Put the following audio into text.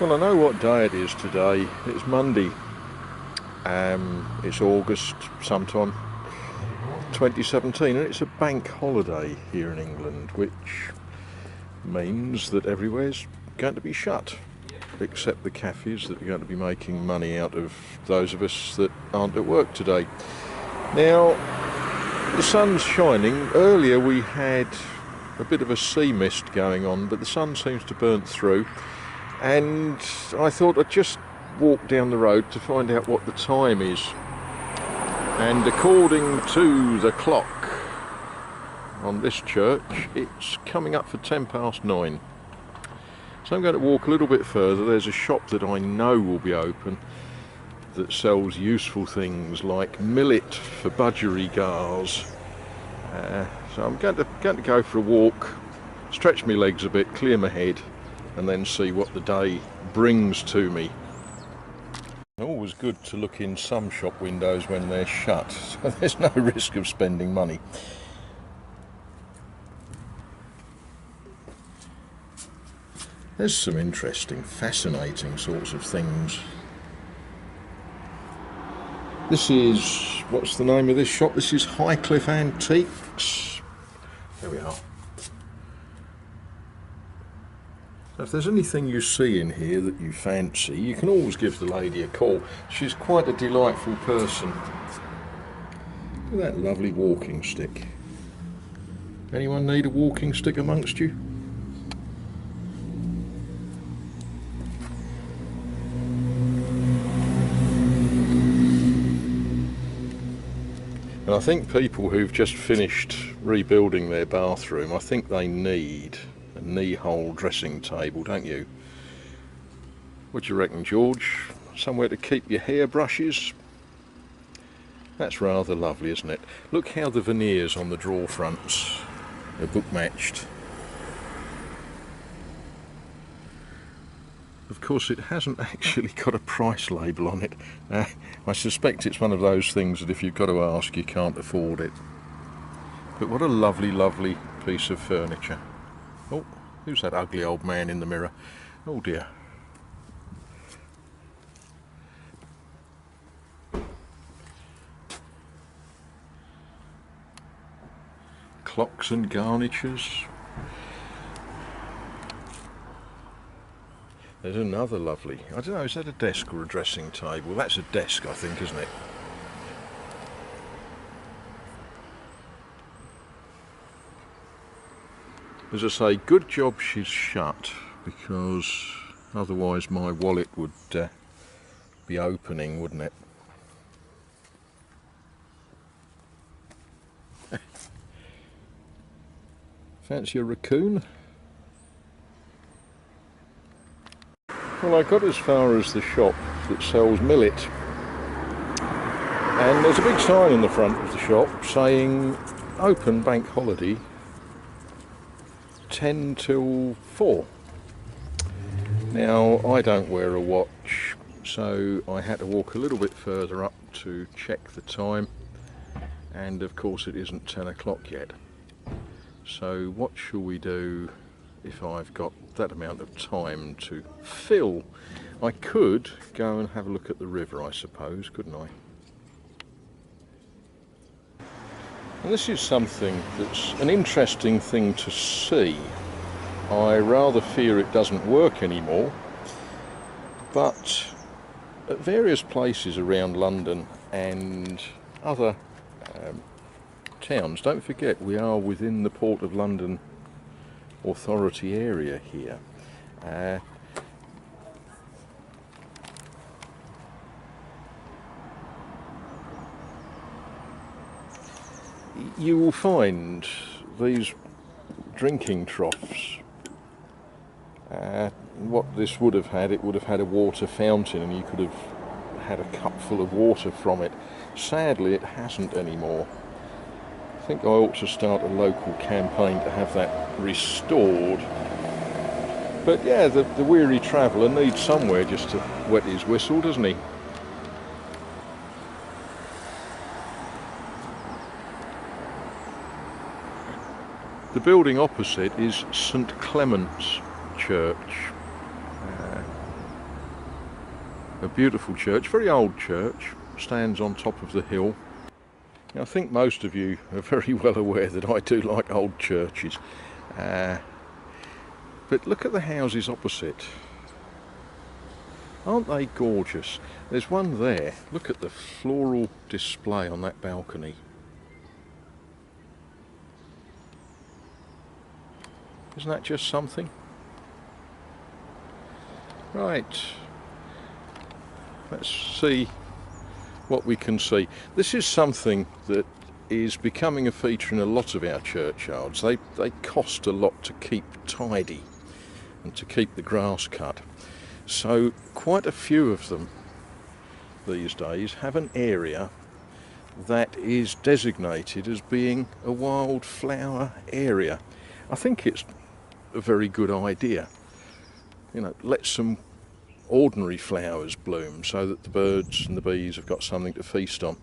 Well, I know what day it is today. It's Monday. It's August sometime 2017, and it's a bank holiday here in England, which means that everywhere's going to be shut, except the cafes that are going to be making money out of those of us that aren't at work today. Now, the sun's shining. Earlier we had a bit of a sea mist going on, but the sun seems to burn through, and I thought I'd just walk down the road to find out what the time is. And according to the clock on this church, it's coming up for 9:10. So I'm going to walk a little bit further. There's a shop that I know will be open that sells useful things like millet for budgerigars. So I'm going to go for a walk, stretch my legs a bit, clear my head, and then see what the day brings to me. Always good to look in some shop windows when they're shut, so there's no risk of spending money. There's some interesting, fascinating sorts of things. This is, what's the name of this shop? This is Highcliff Antiques. There we are. If there's anything you see in here that you fancy, you can always give the lady a call. She's quite a delightful person. Look at that lovely walking stick. Anyone need a walking stick amongst you? And I think people who've just finished rebuilding their bathroom, I think they need a knee-hole dressing table, don't you? What do you reckon, George? Somewhere to keep your hairbrushes? That's rather lovely, isn't it? Look how the veneers on the drawer fronts are book matched. Of course, it hasn't actually got a price label on it. I suspect it's one of those things that if you've got to ask, you can't afford it. But what a lovely, lovely piece of furniture. Oh, who's that ugly old man in the mirror? Oh dear. Clocks and garnitures. There's another lovely, I don't know, is that a desk or a dressing table? That's a desk, I think, isn't it? As I say, good job she's shut, because otherwise my wallet would be opening, wouldn't it? Fancy a raccoon? Well, I got as far as the shop that sells millet, and there's a big sign in the front of the shop saying open bank holiday 10 till 4. Now, I don't wear a watch, so I had to walk a little bit further up to check the time, and of course it isn't 10 o'clock yet. So what shall we do if I've got that amount of time to fill? I could go and have a look at the river, I suppose, couldn't I? And this is something that's an interesting thing to see. I rather fear it doesn't work anymore, but at various places around London and other towns, don't forget we are within the Port of London Authority area here. You will find these drinking troughs. What this would have had, it would have had a water fountain, and you could have had a cup full of water from it. Sadly, it hasn't anymore. I think I ought to start a local campaign to have that restored. But yeah, the weary traveller needs somewhere just to wet his whistle, doesn't he? The building opposite is St Clements Church. A beautiful church, very old church, stands on top of the hill. Now, I think most of you are very well aware that I do like old churches. But look at the houses opposite. Aren't they gorgeous? There's one there. Look at the floral display on that balcony. Isn't that just something? Right. Let's see what we can see. This is something that is becoming a feature in a lot of our churchyards. They cost a lot to keep tidy and to keep the grass cut. So quite a few of them these days have an area that is designated as being a wildflower area. I think it's a very good idea. You know, let some ordinary flowers bloom so that the birds and the bees have got something to feast on.